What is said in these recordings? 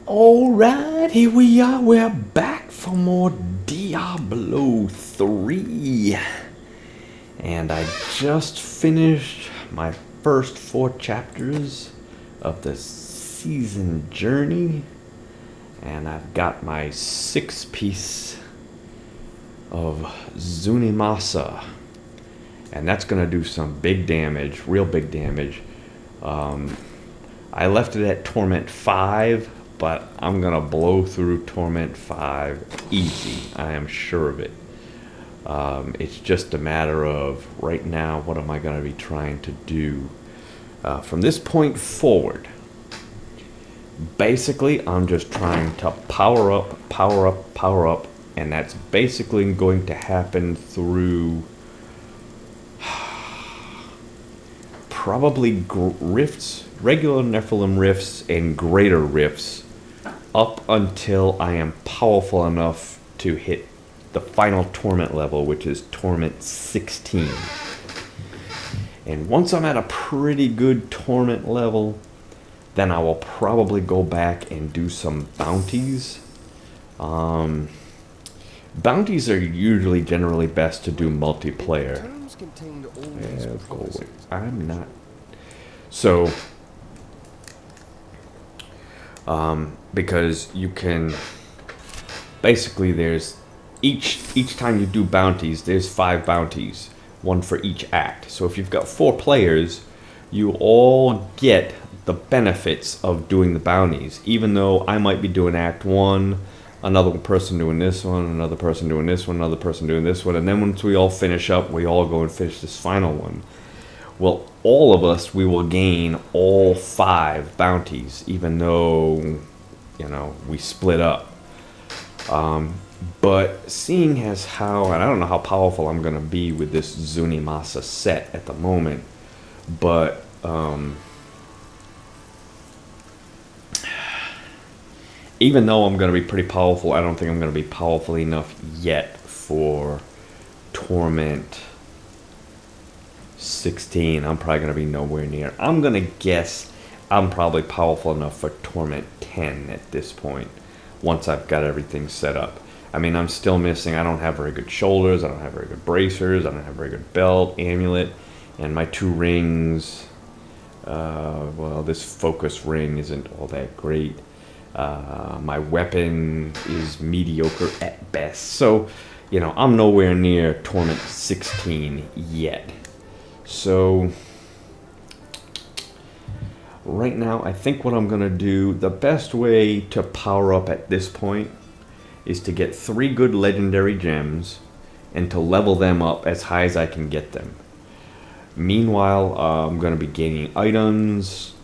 Alright, here we are. We're back for more Diablo 3. And I just finished my first 4 chapters of the season journey. And I've got my 6-piece of Zunimassa. And that's going to do some big damage, real big damage. I left it at Torment 5, but I'm going to blow through Torment 5 easy. I am sure of it. It's just a matter of, right now, what am I going to be trying to do? From this point forward, basically, I'm just trying to power up, and that's basically going to happen through probably rifts, regular Nephilim rifts, and greater rifts, up until I am powerful enough to hit the final torment level, which is Torment 16. And once I'm at a pretty good torment level, then I will probably go back and do some bounties. Bounties are usually generally best to do multiplayer. Yeah, go away. I'm not. So, because you can, basically there's, each time you do bounties, there's 5 bounties, 1 for each act. So if you've got 4 players, you all get the benefits of doing the bounties, even though I might be doing act 1, another person doing this one, another person doing this one, another person doing this one, and then once we all finish up, we all go and finish this final one. Well, all of us, we will gain all 5 bounties, even though, you know, we split up. But seeing as how, and I don't know how powerful I'm going to be with this Zunimassa set at the moment, but even though I'm going to be pretty powerful, I don't think I'm going to be powerful enough yet for Torment 16. I'm probably going to be nowhere near. I'm going to guess I'm probably powerful enough for Torment 10 at this point, once I've got everything set up. I mean, I'm still missing, I don't have very good shoulders, I don't have very good bracers, I don't have very good belt, amulet, and my 2 rings, well, this focus ring isn't all that great. My weapon is mediocre at best. So, you know, I'm nowhere near Torment 16 yet. So, right now, I think what I'm going to do, the best way to power up at this point is to get 3 good legendary gems and to level them up as high as I can get them. Meanwhile, I'm going to be gaining items,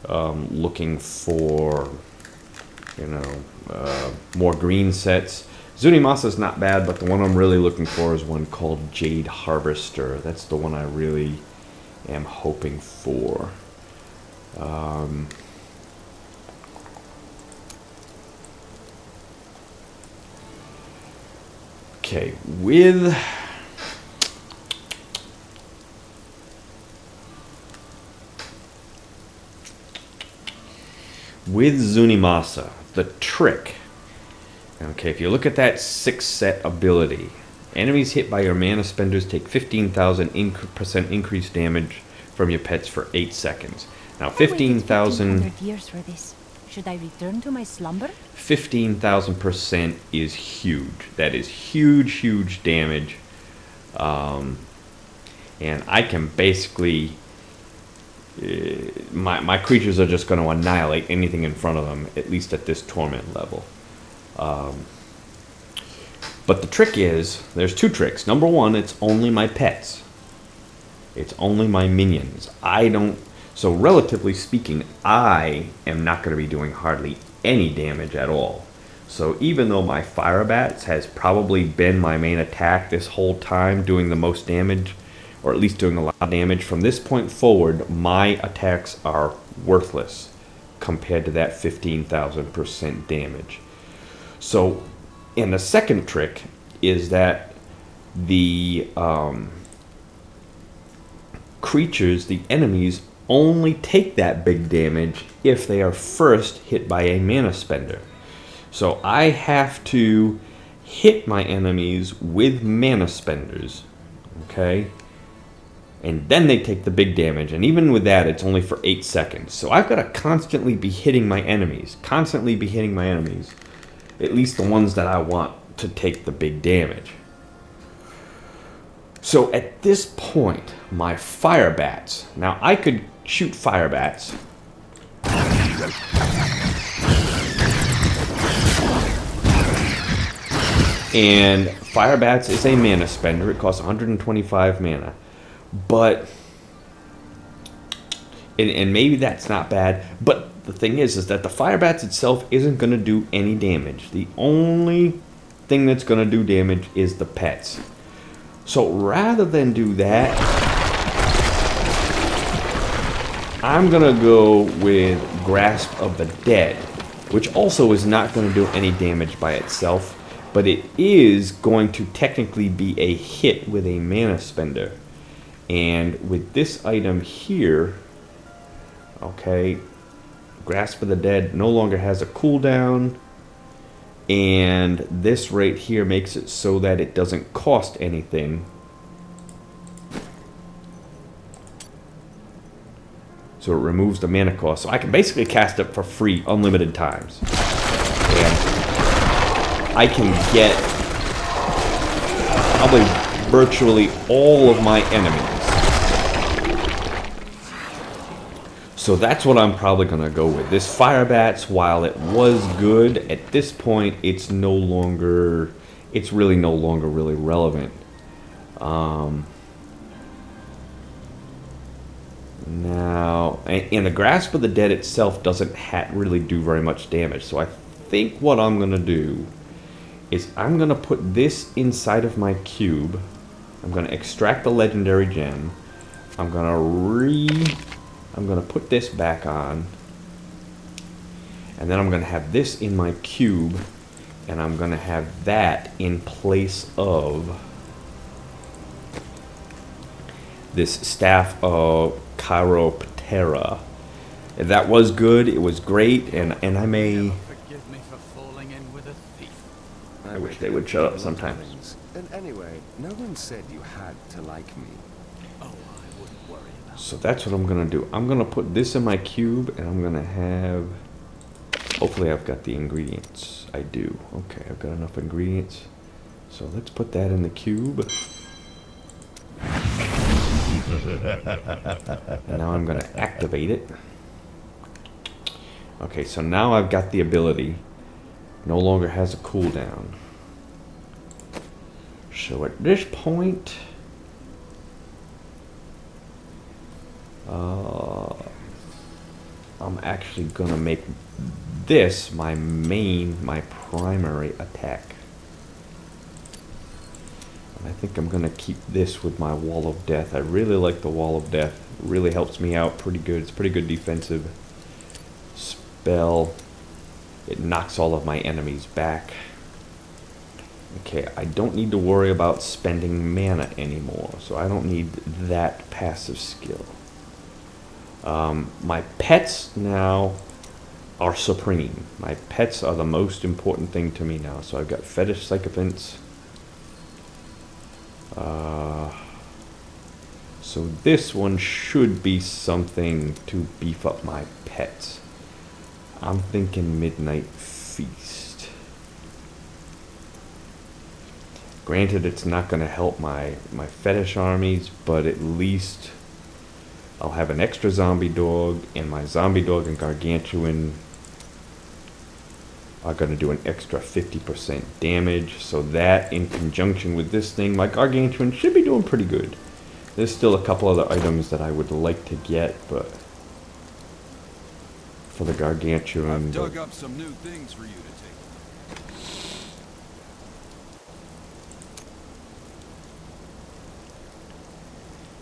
looking for, you know, more green sets. Zunimassa is not bad, but the one I'm really looking for is one called Jade Harvester. That's the one I really am hoping for. Okay, with Zunimassa, the trick. Okay, if you look at that 6-set ability, enemies hit by your mana spenders take 15,000% increased damage from your pets for 8 seconds. Now, 15,000 years for this. Should I return to my slumber? 15,000% is huge. That is huge damage. And I can basically, my creatures are just going to annihilate anything in front of them, at least at this torment level. But the trick is, there's 2 tricks. Number 1, it's only my pets. It's only my minions. So relatively speaking, I am not going to be doing hardly any damage at all. So even though my fire bats has probably been my main attack this whole time, doing the most damage, or at least doing a lot of damage, from this point forward, my attacks are worthless compared to that 15,000% damage. So, and the second trick is that the creatures, the enemies, only take that big damage if they are first hit by a mana spender. So I have to hit my enemies with mana spenders, okay? And then they take the big damage, and even with that, it's only for 8 seconds. So I've got to constantly be hitting my enemies, at least the ones that I want to take the big damage. So at this point, my fire bats, now I could shoot fire bats. And fire bats is a mana spender. It costs 125 mana. But, and maybe that's not bad, but the thing is that the fire bats itself isn't going to do any damage. The only thing that's going to do damage is the pets. So rather than do that, I'm going to go with Grasp of the Dead, which also is not going to do any damage by itself, but it is going to technically be a hit with a mana spender. And with this item here, okay, Grasp of the Dead no longer has a cooldown, and this right here makes it so that it doesn't cost anything. So it removes the mana cost. So I can basically cast it for free unlimited times. And I can get probably virtually all of my enemies. So that's what I'm probably going to go with. This fire bats, while it was good, at this point it's really no longer really relevant. Now, and the Grasp of the Dead itself doesn't really do very much damage. So I think what I'm going to do is I'm going to put this inside of my cube. I'm going to extract the legendary gem. I'm going to put this back on, and then I'm going to have this in my cube, and I'm going to have that in place of this Staff of Chiroptera. That was good, it was great, and I may... Forgive me for falling in with a thief. I wish they would shut up sometimes. And anyway, no one said you had to like me. Oh, I wouldn't worry about it. So that's what I'm going to do. I'm going to put this in my cube, and I'm going to have... Hopefully I've got the ingredients. I do. Okay, I've got enough ingredients. So let's put that in the cube. And now I'm going to activate it. Okay, so now I've got the ability. No longer has a cooldown. So at this point... I'm actually going to make this my primary attack. And I think I'm going to keep this with my Wall of Death. I really like the Wall of Death. It really helps me out pretty good. It's a pretty good defensive spell. It knocks all of my enemies back. Okay, I don't need to worry about spending mana anymore, so I don't need that passive skill. My pets now are supreme. My pets are the most important thing to me now. So I've got fetish sycophants. So this one should be something to beef up my pets. I'm thinking Midnight Feast. Granted, it's not going to help my fetish armies, but at least I'll have an extra zombie dog, and my zombie dog and gargantuan are going to do an extra 50% damage. So that, in conjunction with this thing, my gargantuan should be doing pretty good. There's still a couple other items that I would like to get, but for the gargantuan... I've dug up some new things for you to take.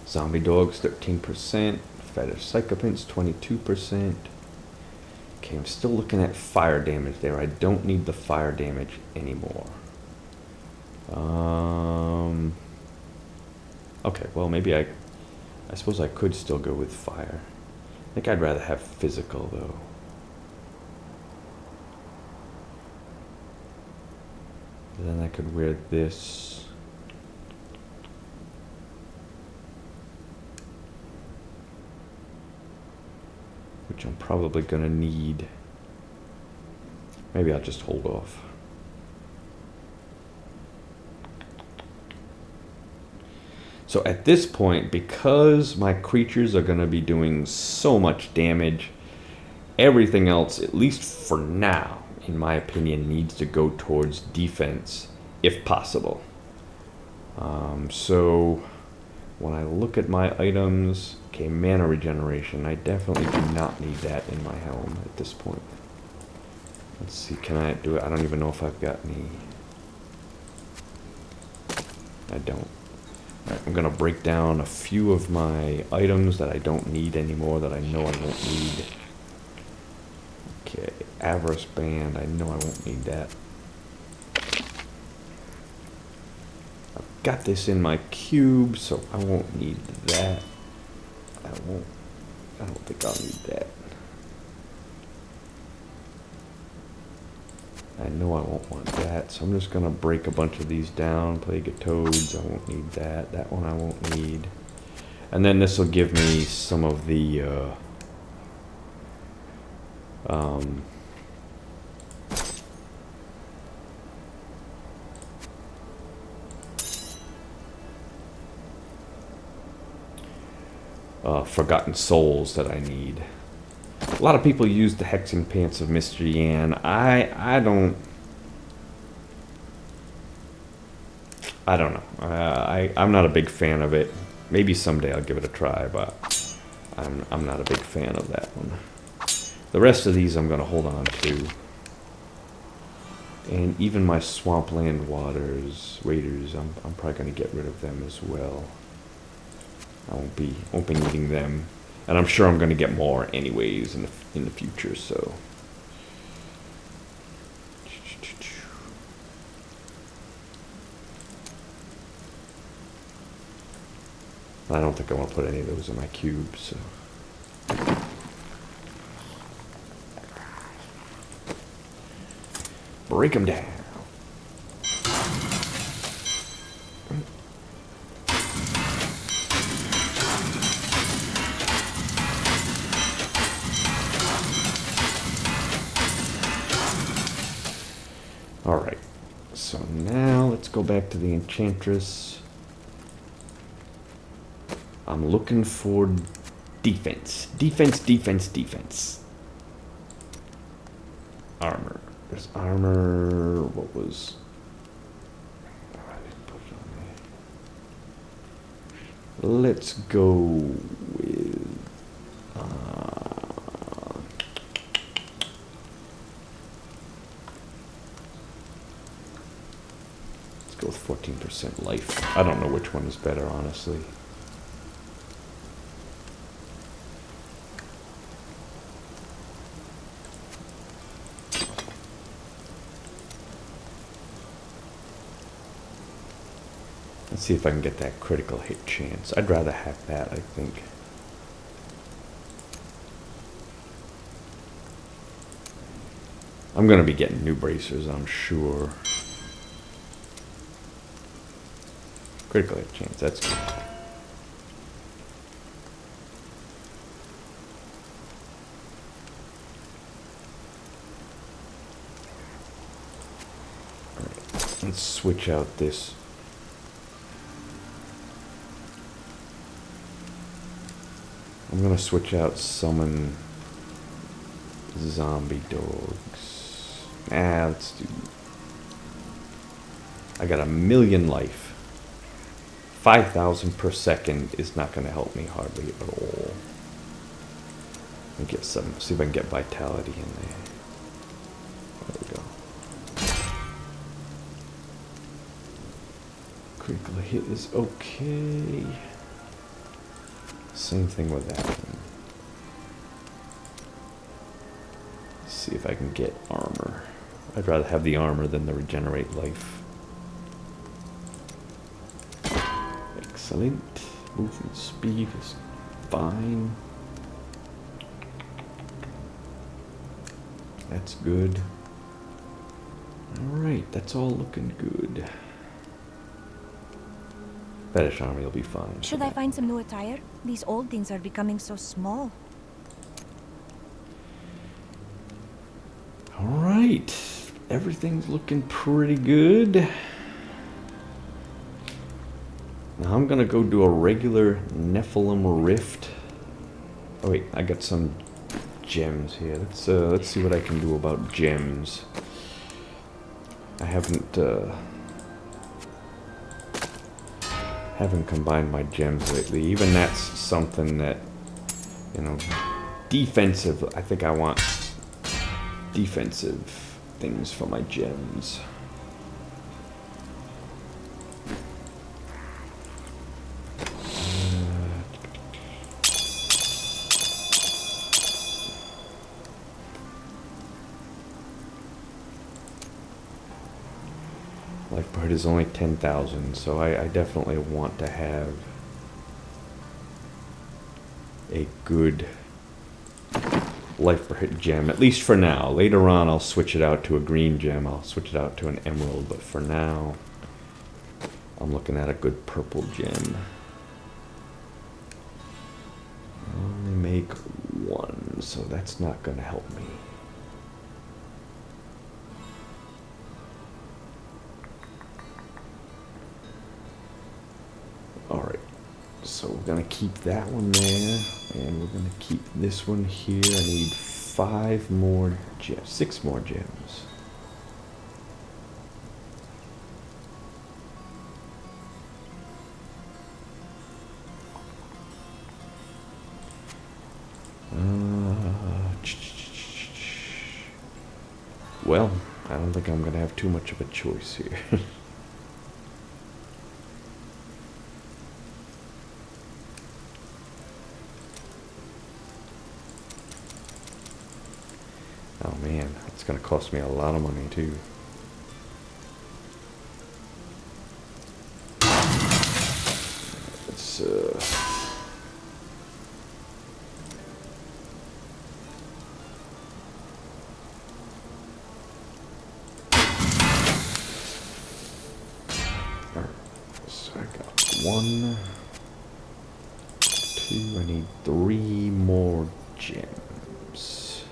Zombie dogs, 13%. Fetish sycophants, 22%. Okay, I'm still looking at fire damage there. I don't need the fire damage anymore. Okay, well, maybe I suppose I could still go with fire. think I'd rather have physical, though. Then I could wear this. Which I'm probably gonna need. Maybe I'll just hold off. So at this point, because my creatures are gonna be doing so much damage, everything else, at least for now, in my opinion, needs to go towards defense, if possible. So when I look at my items, okay, mana regeneration, I definitely do not need that in my helm at this point. Let's see, can I do it? I don't even know if I've got any. I don't. Alright, I'm gonna break down a few of my items that I don't need anymore, that I know I won't need. Okay, Avarice Band, I know I won't need that. I've got this in my cube, so I won't need that. I don't think I'll need that. I know I won't want that, so I'm just gonna break a bunch of these down. Plague of Toads, I won't need that. That one I won't need. And then this will give me some of the Forgotten Souls that I need. A lot of people use the Hexing Pants of Mystery, and I don't know. I'm not a big fan of it. Maybe someday I'll give it a try, but I'm not a big fan of that one. The rest of these I'm gonna hold on to, and even my Swampland Raiders, I'm probably gonna get rid of them as well. I won't be needing them. And I'm sure I'm going to get more anyways in the future, so. I don't think I want to put any of those in my cube, so. Break them down. Alright, so now let's go back to the Enchantress. I'm looking for defense. Defense. Armor. There's armor. What was... Oh, I didn't put it on there. Let's go with... Go with 14% life. I don't know which one is better, honestly. Let's see if I can get that critical hit chance. I'd rather have that, I think. I'm going to be getting new bracers, I'm sure. Critical hit chance, that's good. Alright, let's switch out this. I'm gonna switch out summon zombie dogs. Let's do... I got 1,000,000 life. 5,000 per second is not going to help me hardly at all. Let me get some, see if I can get vitality in there. There we go. Critical hit is okay. Same thing with that one. Let's see if I can get armor. I'd rather have the armor than the regenerate life. Excellent. Movement speed is fine. That's good. Alright, that's all looking good. Fetish army will be fine. Should I find some new attire? These old things are becoming so small. Alright, everything's looking pretty good. Now I'm gonna go do a regular Nephilim Rift. Oh wait, I got some gems here. Let's see what I can do about gems. I haven't combined my gems lately. Even that's something that, you know, defensive. I think I want defensive things for my gems. Life part is only 10,000, so I definitely want to have a good life per hit gem, at least for now. Later on I'll switch it out to a green gem, I'll switch it out to an emerald, but for now I'm looking at a good purple gem. I only make one, so that's not going to help me. Alright, so we're going to keep that one there, and we're going to keep this one here. I need 5 more gems, 6 more gems. Well, I don't think I'm going to have too much of a choice here. Oh man, it's going to cost me a lot of money too. Let's so I got 1, 2, I need 3 more gems.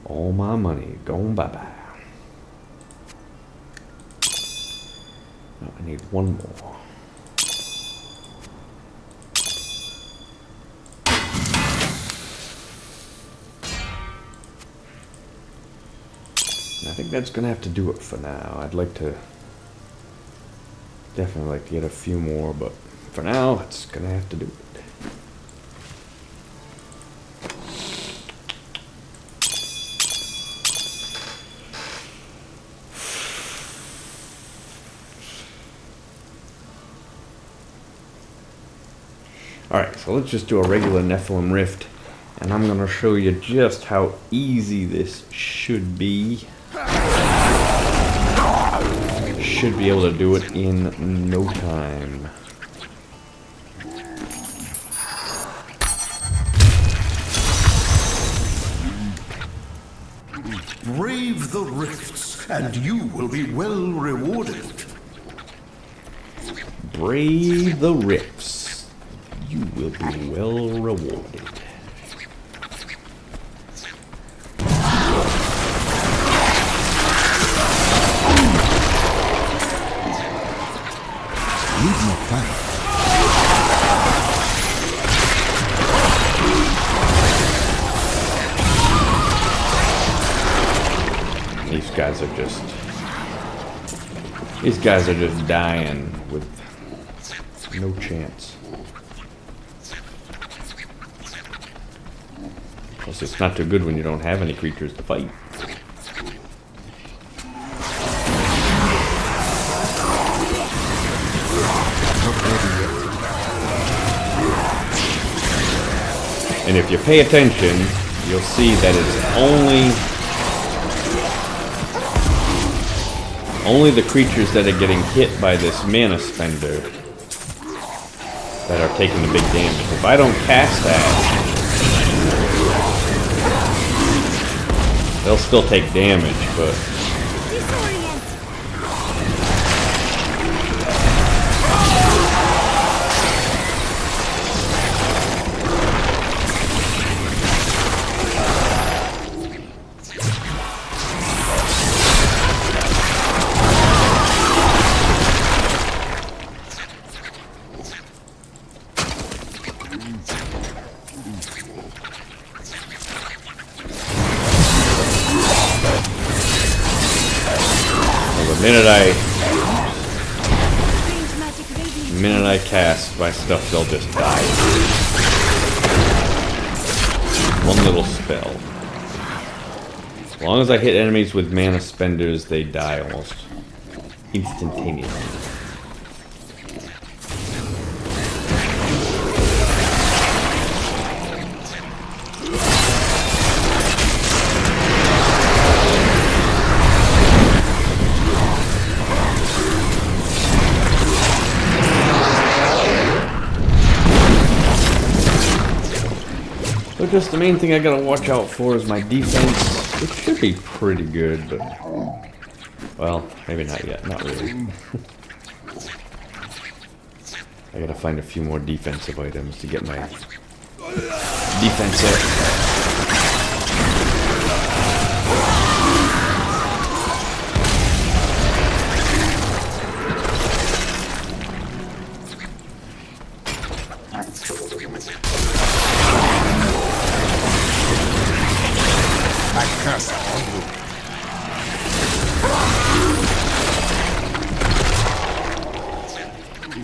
All my money going bye-bye. Oh, I need 1 more. I think that's gonna have to do it for now. I'd like to definitely like to get a few more, but for now it's gonna have to do it. Alright, so let's just do a regular Nephilim Rift, and I'm gonna show you just how easy this should be. Should be able to do it in no time. Brave the rifts, and you will be well rewarded. Brave the rifts. You will be well rewarded. Leave my plan. These guys are just dying with no chance. Plus, it's not too good when you don't have any creatures to fight. And if you pay attention, you'll see that it's only the creatures that are getting hit by this mana spender that are taking the big damage. If I don't cast that, they'll still take damage, but Disorient. the minute I cast my stuff, they'll just die. One little spell. As long as I hit enemies with mana spenders, they die almost instantaneously. So just the main thing I gotta watch out for is my defense. It should be pretty good, but... well, maybe not yet. Not really. I gotta find a few more defensive items to get my defense up.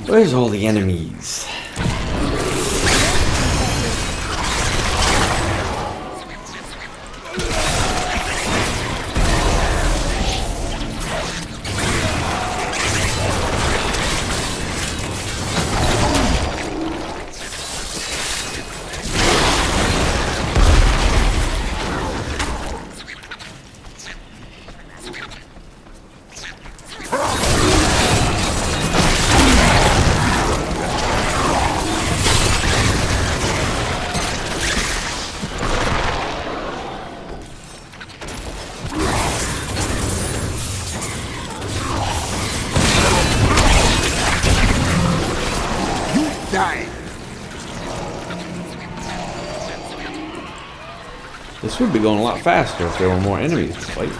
Where's all the enemies? This would be going a lot faster if there were more enemies to fight.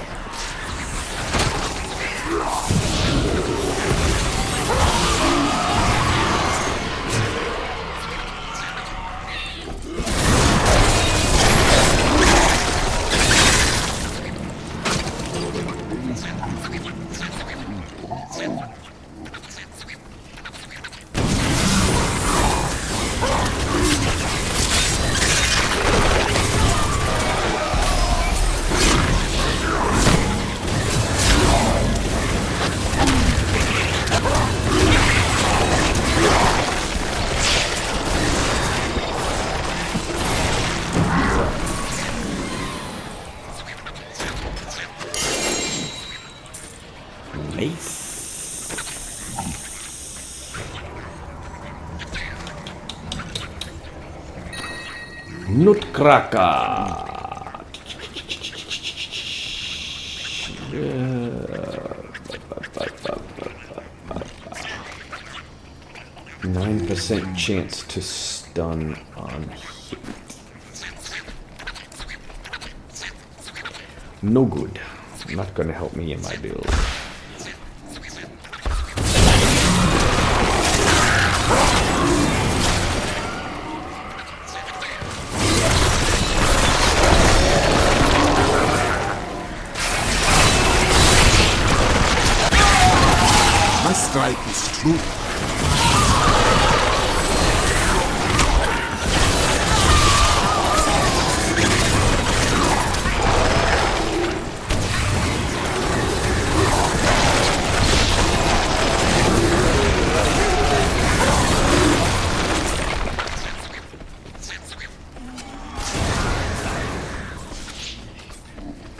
Nutcracker. 9% chance to stun on hit. No good. Not gonna help me in my build. Strike is true.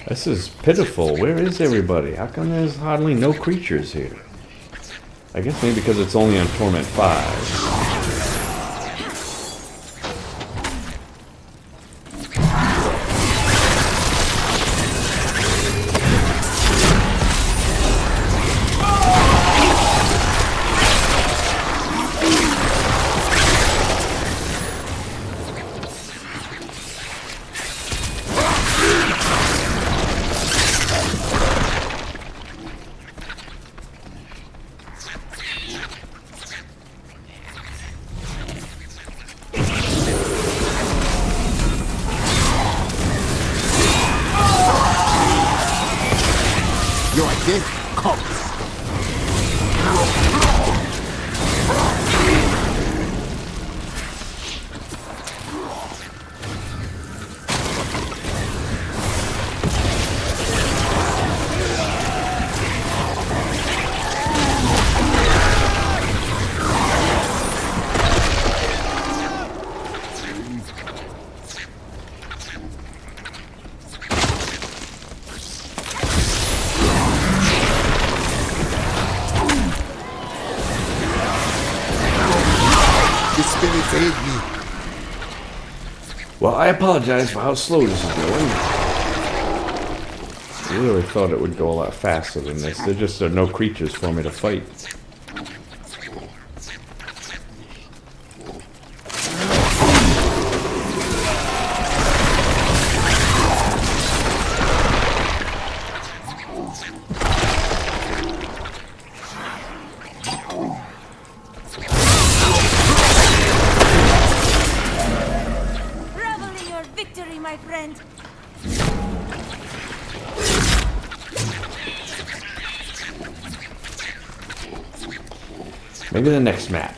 This is pitiful. Where is everybody? How come there's hardly no creatures here? I guess maybe because it's only on Torment 5. Your death comes. Spirits aid me. Well, I apologize for how slow this is going. I really thought it would go a lot faster than this. There just are no creatures for me to fight. My friend. Maybe the next map.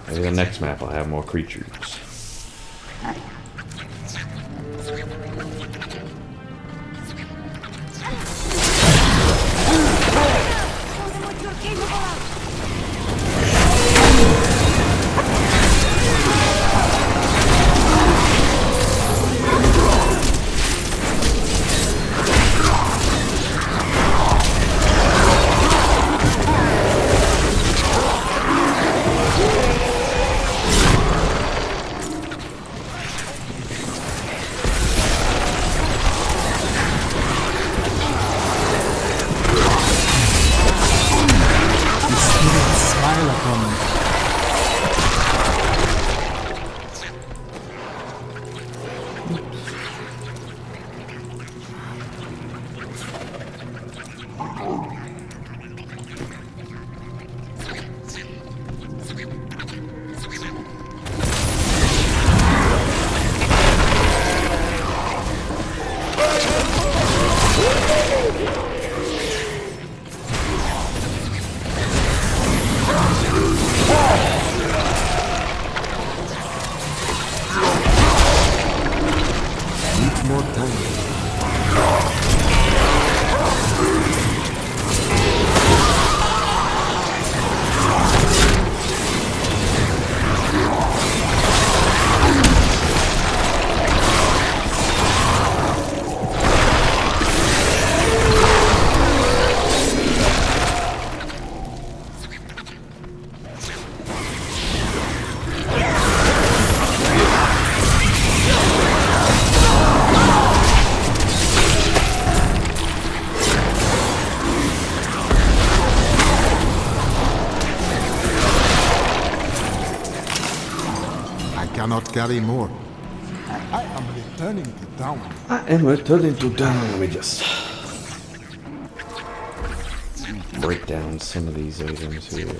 Maybe the next map will have more creatures. Cannot carry more. I am returning to town. Let me just break down some of these items here.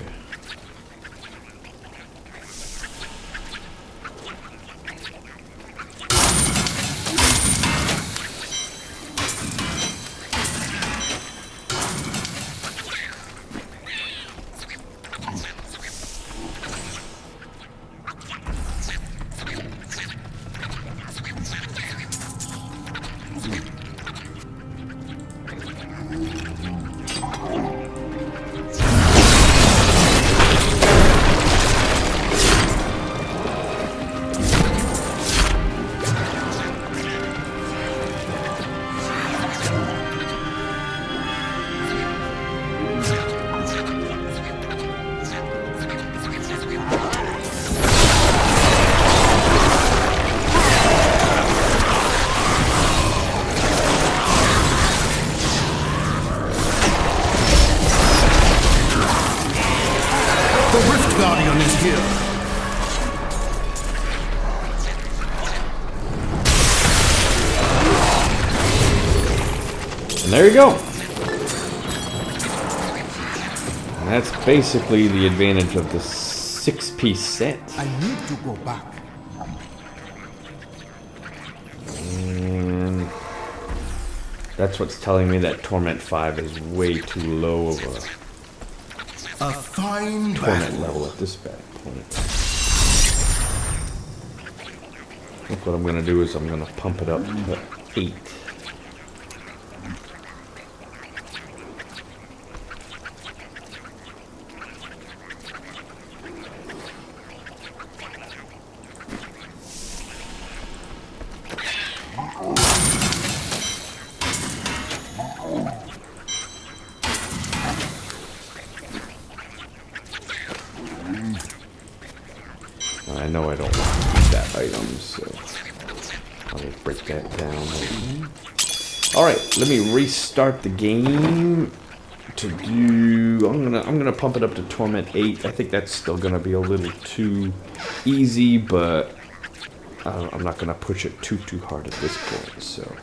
iron is here. And there you go. And that's basically the advantage of the 6-piece set. I need to go back. And that's what's telling me that Torment 5 is way too low of a A fine Torment battle. level at this bad point. I think what I'm going to do is I'm going to pump it up to 8. I know I don't want to keep that item, so I'll break that down. Alright, let me restart the game to do... I'm gonna pump it up to Torment 8. I think that's still gonna be a little too easy, but I'm not gonna push it too hard at this point, so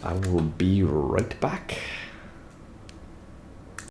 I will be right back.